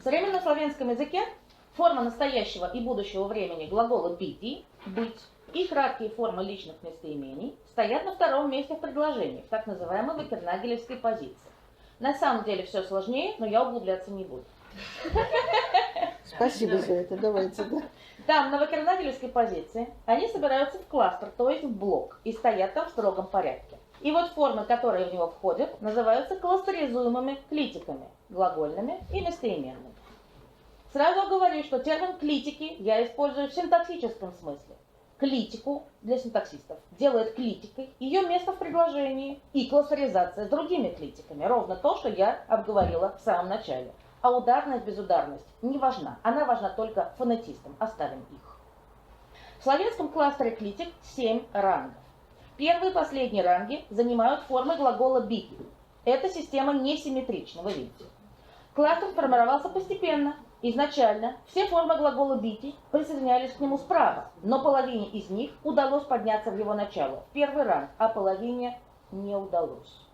В современном славянском языке форма настоящего и будущего времени глагола «бити» – «быть» и краткие формы личных местоимений стоят на втором месте в предложении, в так называемой вакернагелевской позиции. На самом деле все сложнее, но я углубляться не буду. Спасибо за это, давайте, да. Там, на вакернагелевской позиции, они собираются в кластер, то есть в блок, и стоят там в строгом порядке. И вот формы, которые в него входят, называются кластеризуемыми клитиками, глагольными и местоименными. Сразу говорю, что термин «клитики» я использую в синтаксическом смысле. Клитику для синтаксистов делает клитикой ее место в предложении и кластеризация с другими клитиками. Ровно то, что я обговорила в самом начале. А ударность, безударность не важна. Она важна только фонетистам. Оставим их. В славянском кластере клитик 7 рангов. Первые и последние ранги занимают формы глагола «бити». Эта система несимметрична, вы видите. Кластер формировался постепенно. Изначально все формы глагола «бити» присоединялись к нему справа, но половине из них удалось подняться в его начало, в первый ранг, а половине не удалось.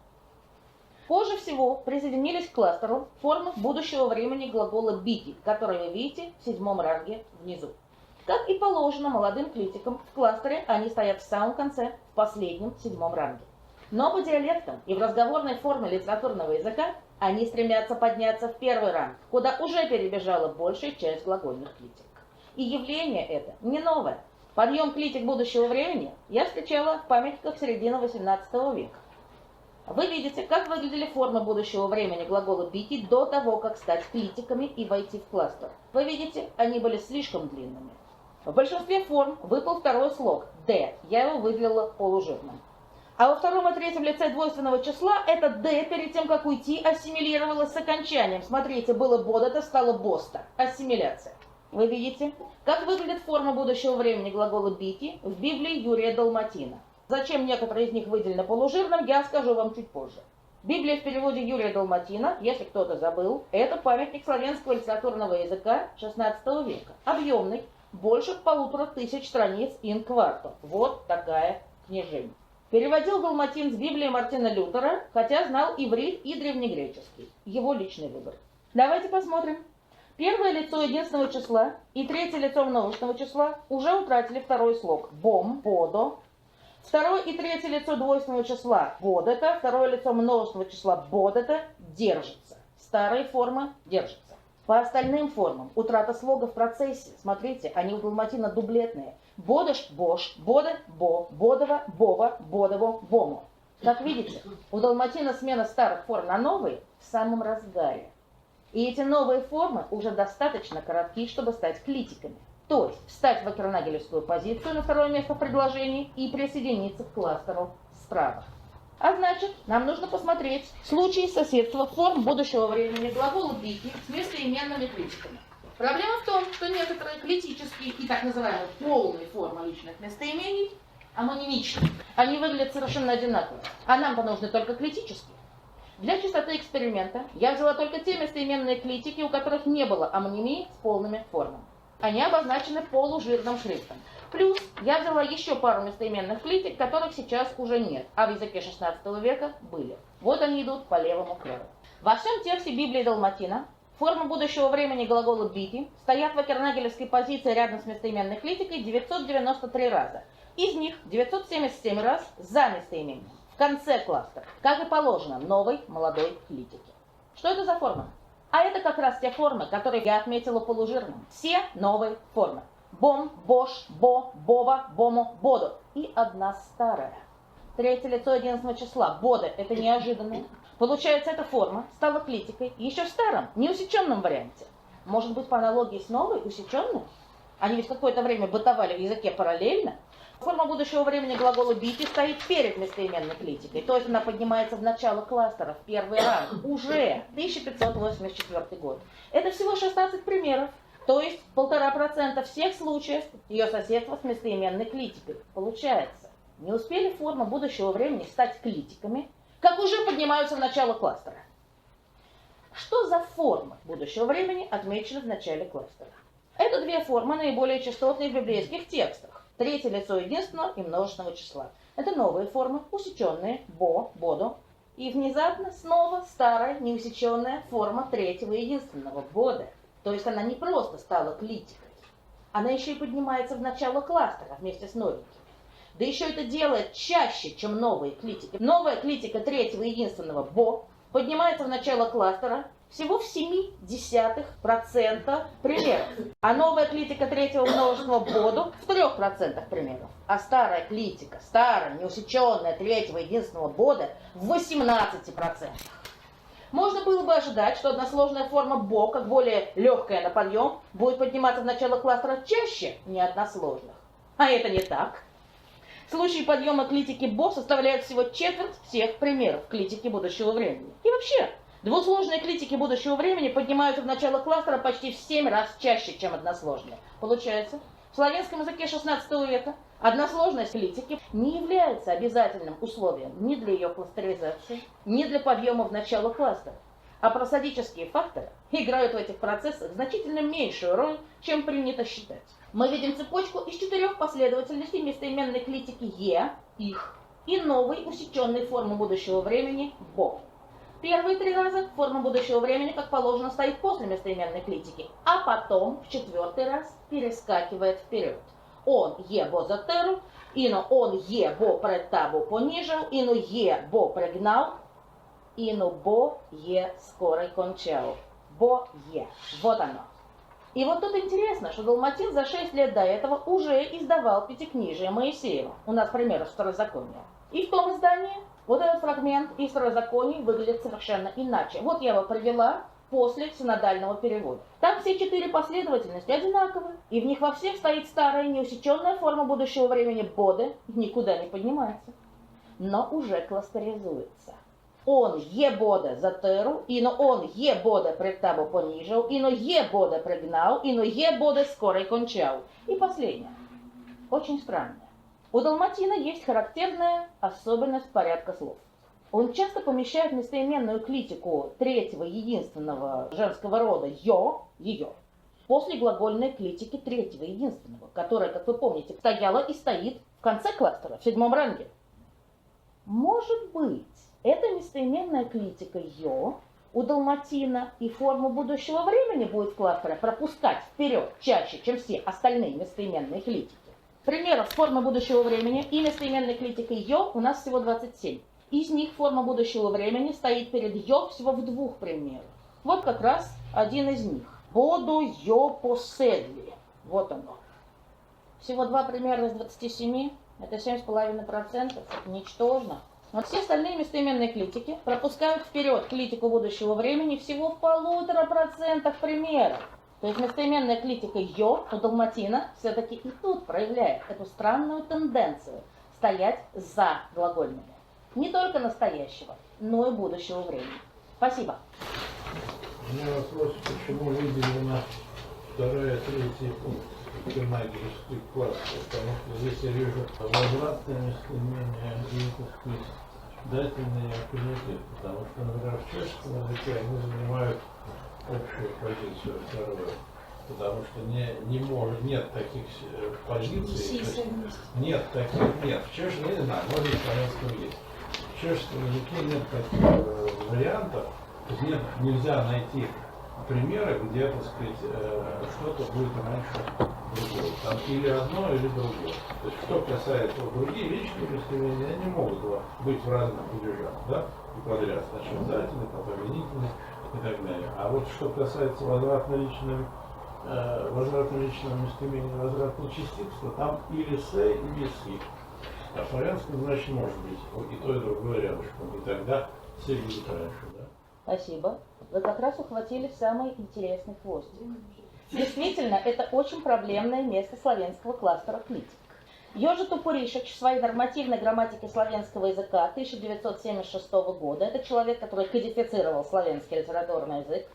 Позже всего присоединились к кластеру формы будущего времени глагола «бити», которые вы видите в 7 ранге внизу. Как и положено молодым клитикам, в кластере они стоят в самом конце, в последнем 7 ранге. Но по диалектам и в разговорной форме литературного языка они стремятся подняться в первый ранг, куда уже перебежала большая часть глагольных клитик. И явление это не новое. Подъем клитик будущего времени я встречала в памятниках середины XVIII века. Вы видите, как выглядели формы будущего времени глагола «бити» до того, как стать клитиками и войти в кластер. Вы видите, они были слишком длинными. В большинстве форм выпал второй слог «д», я его выделила полужирным. А во втором и третьем лице двойственного числа это «д» перед тем, как уйти, ассимилировалось с окончанием. Смотрите, было «бодата», стало «боста». Ассимиляция. Вы видите, как выглядит форма будущего времени глагола «бити» в Библии Юрия Далматина. Зачем некоторые из них выделены полужирным, я скажу вам чуть позже. Библия в переводе Юрия Далматина, если кто-то забыл, это памятник славянского литературного языка XVI века. Объемный, больше 1500 страниц ин кварту. Вот такая книжень. Переводил Далматин с Библии Мартина Лютера, хотя знал иврит и древнегреческий. Его личный выбор. Давайте посмотрим. Первое лицо единственного числа и третье лицо множественного числа уже утратили второй слог. Бом, бодо. Второе и третье лицо двойственного числа бодета, второе лицо множественного числа бодета держится. Старые формы держатся. По остальным формам утрата слога в процессе. Смотрите, они у Далматина дублетные. Бодош, бош, бода, бо, бодова, бова, бодово, бому. Как видите, у Далматина смена старых форм на новые в самом разгаре. И эти новые формы уже достаточно коротки, чтобы стать клитиками. То есть встать в вакернагелевскую позицию на второе место в предложении и присоединиться к кластеру справа. А значит, нам нужно посмотреть случаи соседства форм будущего времени глагола «бити» с местоименными клитиками. Проблема в том, что некоторые клитические и так называемые полные формы личных местоимений амонимичны. Они выглядят совершенно одинаково. А нам-то нужны только клитические. Для чистоты эксперимента я взяла только те местоименные клитики, у которых не было амонимии с полными формами. Они обозначены полужирным шрифтом. Плюс я взяла еще пару местоименных клитик, которых сейчас уже нет, а в языке XVI века были. Вот они идут по левому краю. Во всем тексте Библии Далматина формы будущего времени глагола «бити» стоят в вакернагелевской позиции рядом с местоименной клитикой 993 раза. Из них 977 раз за местоимением, в конце кластера, как и положено новой молодой клитике. Что это за форма? А это как раз те формы, которые я отметила полужирным. Все новые формы. Бом, бош, бо, бова, бому, бодо. И одна старая. Третье лицо единственного числа. Бода. Это неожиданно. Получается, эта форма стала клитикой еще в старом, неусеченном варианте. Может быть, по аналогии с новой, усеченной? Они ведь какое-то время бытовали в языке параллельно. Форма будущего времени глагола «бити» стоит перед местоименной клитикой, то есть она поднимается в начало кластера, в первый ранг, уже 1584 год. Это всего 16 примеров, то есть 1,5% всех случаев ее соседства с местоименной клитикой. Получается, не успели формы будущего времени стать клитиками, как уже поднимаются в начало кластера. Что за формы будущего времени отмечены в начале кластера? Это две формы, наиболее частотные в библейских текстах. Третье лицо единственного и множественного числа. Это новые формы, усеченные, бо, бодо. И внезапно снова старая неусеченная форма третьего единственного бода. То есть она не просто стала клитикой, она еще и поднимается в начало кластера вместе с новенькими. Да еще это делает чаще, чем новые клитики. Новая клитика третьего единственного бо поднимается в начало кластера всего в 0,7% примеров. А новая клитика третьего множественного боду в 3% примеров. А старая клитика, старая, неусеченная третьего единственного бода в 18%. Можно было бы ожидать, что односложная форма бо, как более легкая на подъем, будет подниматься в начало кластера чаще неодносложных. А это не так. Случаи подъема клитики бо составляют всего четверть всех примеров клитики будущего времени. И вообще, двусложные клитики будущего времени поднимаются в начало кластера почти в 7 раз чаще, чем односложные. Получается, в славянском языке XVI века односложность клитики не является обязательным условием ни для ее кластеризации, ни для подъема в начало кластера. А просодические факторы играют в этих процессах значительно меньшую роль, чем принято считать. Мы видим цепочку из 4 последовательностей местоименной клитики «е», «их» и новой усеченной формы будущего времени «бо». Первые 3 раза форма будущего времени, как положено, стоит после местоименной клитики, а потом в 4-й раз перескакивает вперед. Он «е бо затеру», ино он «е бо пред табу понижил», ино «е бо пригнал», ино «бо е скорой кончал». «Бо е». Вот оно. И вот тут интересно, что Далматин за 6 лет до этого уже издавал пятикнижие Моисеева. У нас пример из Второзакония. И в том издании вот этот фрагмент из Второзакония выглядит совершенно иначе. Вот я его привела после синодального перевода. Там все 4 последовательности одинаковы, и в них во всех стоит старая неусеченная форма будущего времени боды, никуда не поднимается, но уже кластеризуется. Он е бода затеру, ино он е бода пред табу понижил, ино е бода пригнал, ино е бода скорой кончал. И последнее. Очень странное. У Далматина есть характерная особенность порядка слов. Он часто помещает местоименную клитику третьего единственного женского рода «ё», «её», после глагольной клитики третьего единственного, которая, как вы помните, стояла и стоит в конце кластера, в 7-м ранге. Может быть, эта местоименная клитика «ё» у Далматина и форму будущего времени будет в кластере пропускать вперед чаще, чем все остальные местоименные клитики. Примеров формы будущего времени и местоименной клитикой «ё» у нас всего 27. Из них форма будущего времени стоит перед «ё» всего в 2 примерах. Вот как раз один из них. «Буду ё поседли». Вот оно. Всего 2 примера из 27. Это 7,5%. Это ничтожно. Но все остальные местоименные клитики пропускают вперед клитику будущего времени всего в 1,5% примеров. То есть местоименная клитика «ё» у Далматина все-таки и тут проявляет эту странную тенденцию стоять за глагольными. Не только настоящего, но и будущего времени. Спасибо. У меня вопрос, почему выделено 2-й и 3-й пункт германический класс, потому что здесь я вижу возвратное местоимение и, так сказать, дательный аффинитет, потому что, например, в чешском языке они занимают общую позицию вторую, потому что нет таких позиций, нет, в чешском, я не знаю, может в славянском есть. В чешском языке нет таких вариантов, то есть нельзя найти примеры, где, так сказать, что-то будет раньше другого. Там или одно, или другое. То есть, что касается другие личные местоимения, они могут быть в разных падежах, да, и подряд. Сначала дательный, потом винительный и так далее. А вот что касается возвратно-личного местоимения, возвратной частицы, то там или «с», или «си». А в славянском, значит, может быть и то, и другое рядышком. И тогда «с» будет раньше, да? Спасибо. Вы как раз ухватили самый интересный хвостик. Действительно, это очень проблемное место славянского кластера клитик. Ёжи Тупуришич в своей нормативной грамматике славянского языка 1976 года, это человек, который кодифицировал славянский литературный язык,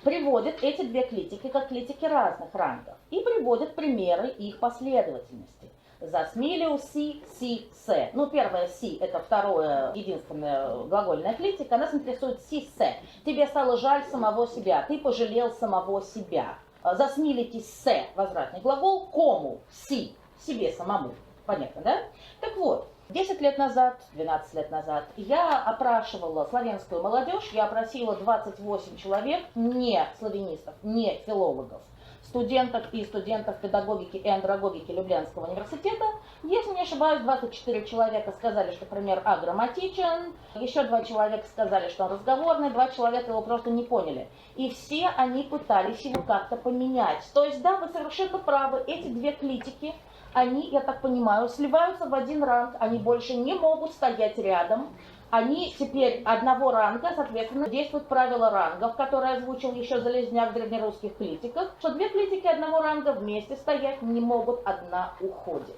приводит эти 2 клитики как клитики разных рангов и приводит примеры их последовательности. Засмилиу си, си, се. Ну, первое си, это второе, единственная глагольная клитика, нас интересует си, се. Тебе стало жаль самого себя, ты пожалел самого себя. Засмилите се, возвратный глагол, кому, си, себе самому. Понятно, да? Так вот, 10 лет назад, 12 лет назад я опрашивала славянскую молодежь, я опросила 28 человек, не славянистов, не филологов, студентов и студентов педагогики и андрогогики Люблянского университета. Если не ошибаюсь, 24 человека сказали, что пример аграмматичен, еще 2 человека сказали, что он разговорный, 2 человека его просто не поняли. И все они пытались его как-то поменять. То есть, да, вы совершенно правы, эти 2 клитики, они, я так понимаю, сливаются в один ранг, они больше не могут стоять рядом. Они теперь одного ранга, соответственно, действуют правила рангов, которые озвучил еще Залезняк в древнерусских клитиках, что 2 клитики одного ранга вместе стоять не могут, одна уходит.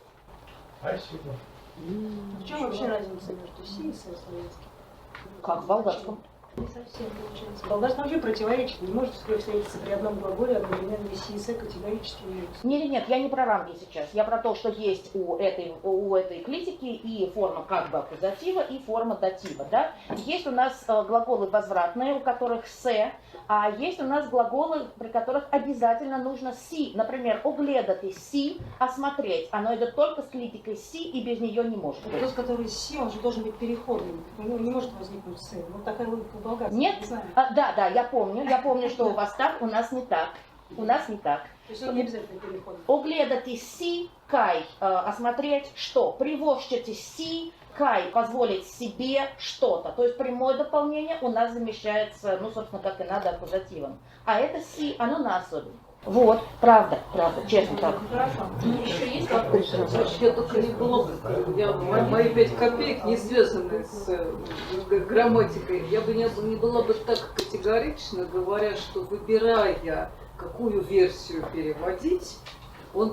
Спасибо. В чем вообще разница между си и с славянским? Как в болгарском. Не совсем получается. Болгарский вообще противоречит. Не может встретиться при одном глаголе одновременно си и с категорически являются. Нет, я не про ранги сейчас. Я про то, что есть у этой клитики и форма как бы аккузатива, и форма датива. Да? Есть у нас глаголы возвратные, у которых «се», а есть у нас глаголы, при которых обязательно нужно «си». Например, «огледати си», «осмотреть». Оно идет только с клитикой «си» и без нее не может быть. Вопрос, который си, он же должен быть переходным. У него не может возникнуть «с». Вот такая логика в болгарском. Нет? Не знаю. Да, я помню, что у вас так, у нас не так. У нас не так. То есть он не обязательно переходный. Огледати си, кай, осмотреть что? Привожчати си, кай, позволить себе что-то. То есть прямое дополнение у нас замещается, ну, собственно, как и надо, аккузативом. А это си, оно на особенность. Вот, правда, честно так. Хорошо. Еще есть вопросы? Я только не была бы, мои 5 копеек не связаны с грамматикой. Я бы не была бы так категорична, говоря, что выбирая, какую версию переводить, он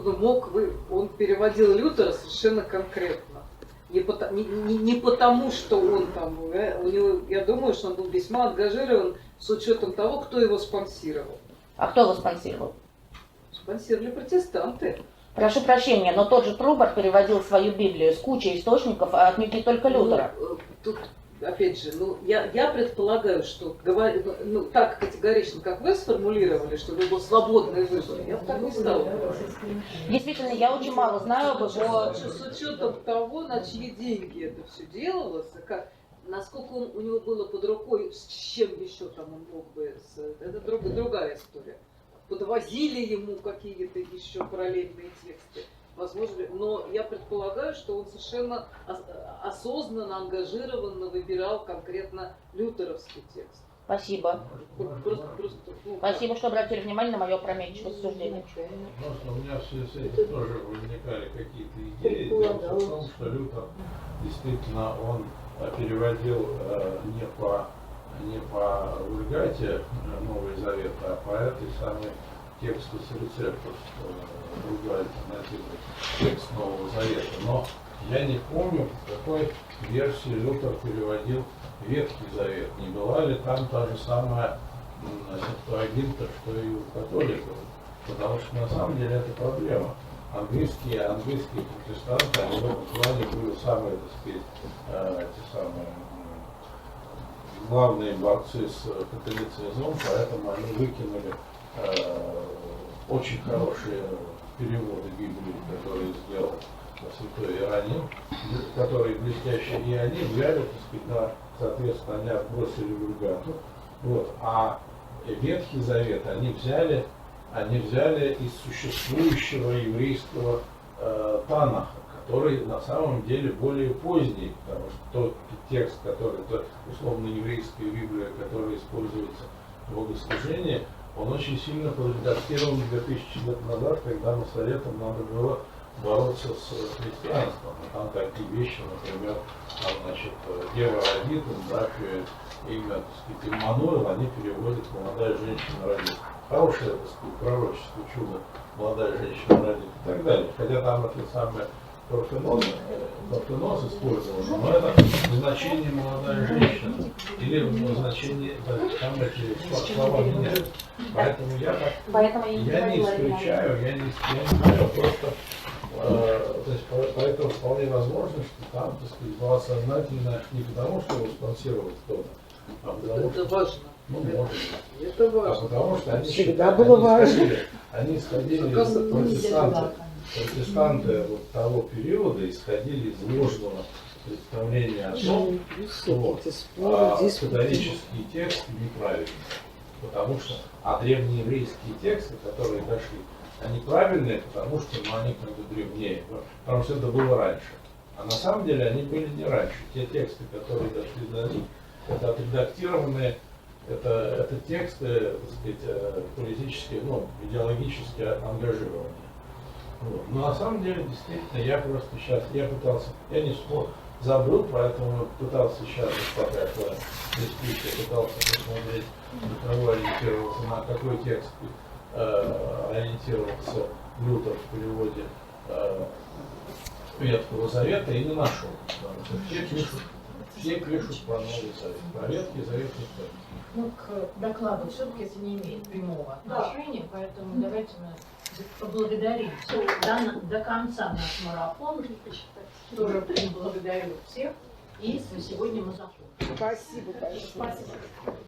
переводил Лютера совершенно конкретно. Не потому, что он там, у него, я думаю, что он был весьма ангажирован с учетом того, кто его спонсировал. А кто его спонсировал? Спонсировали протестанты. Прошу прощения, но тот же Трубар переводил свою Библию с кучей источников, а отнюдь не только Лютера. Тут, опять же, я предполагаю, что так категорично, как вы сформулировали, что это был свободный выбор, я бы так не стала. Действительно, я очень мало знаю об его... С учетом того, на чьи деньги это все делалось, насколько у него было под рукой, с чем еще там он мог бы... Это другая история. Подвозили ему какие-то еще параллельные тексты. Возможно, но я предполагаю, что он совершенно осознанно, ангажированно выбирал конкретно лютеровский текст. Потому Спасибо, что обратили внимание на мое опрометчивое суждение. Просто у меня в связи с этим тоже возникали какие-то идеи. Дело в том, что Лютер действительно он переводил не по Вульгате Новый Завет, а по этой самой тексту с рецептов другой альтернативный текст Нового Завета. Но я не помню, в какой версии Лютер переводил Ветхий Завет. Не была ли там та же самая Септуагинта, что и у католиков? Потому что на самом деле это проблема. Английские протестанты, они в этом плане были самые, так сказать, те самые главные борцы с католицизмом, поэтому они выкинули очень хорошие переводы Библии, которые сделал святой Иероним, которые блестящие, и они взяли, так сказать, соответственно, они отбросили Вульгату. Вот. А Ветхий Завет они взяли из существующего еврейского Танаха, который на самом деле более поздний, потому что тот текст, который, условно, еврейская Библия, которая используется в богослужении, он очень сильно подредактирован 2000 лет назад, когда Масоретам надо было бороться с христианством. И там такие вещи, например, там, значит, Дева родит, имя, так сказать, Иммануил, они переводят «молодая женщина родит». Хорошее, так сказать, пророчество, чудо, молодая женщина родит и так далее. Хотя там это самое Парфенос использовано, но это значение молодая женщина. Или значение, там эти слова меняют. Поэтому я не исключаю, просто то есть, поэтому вполне возможно, что там, так сказать, была сознательно не потому, что его спонсировал кто-то, а потому что... Это важно. Ну, может быть. Это важно. А потому что они Всегда было важно. Они исходили протестанты вот того периода, исходили из ложного представление о том, что католические тексты неправильные. Потому что, древнееврейские тексты, которые дошли, они правильные, потому что они как бы древнее, потому что это было раньше. А на самом деле они были не раньше. Те тексты, которые дошли до них, это отредактированные, это тексты, так сказать, политически, идеологически ангажированные. Вот. Но на самом деле, действительно, я просто сейчас, я не смог, забыл, поэтому пытался сейчас, пока я дискуссия, пытался посмотреть, на кого ориентировался, на какой текст ориентировался Лютер в переводе Ветхого Завета и не нашел. Потому что все пишут про Новый Завет, про Ветхий Завет никто. Ну, к докладу все-таки это не имеет прямого отношения, поэтому давайте мы поблагодарим до конца наш марафон. Тоже благодарю всех. И на сегодня мы закончим. Спасибо большое. Спасибо.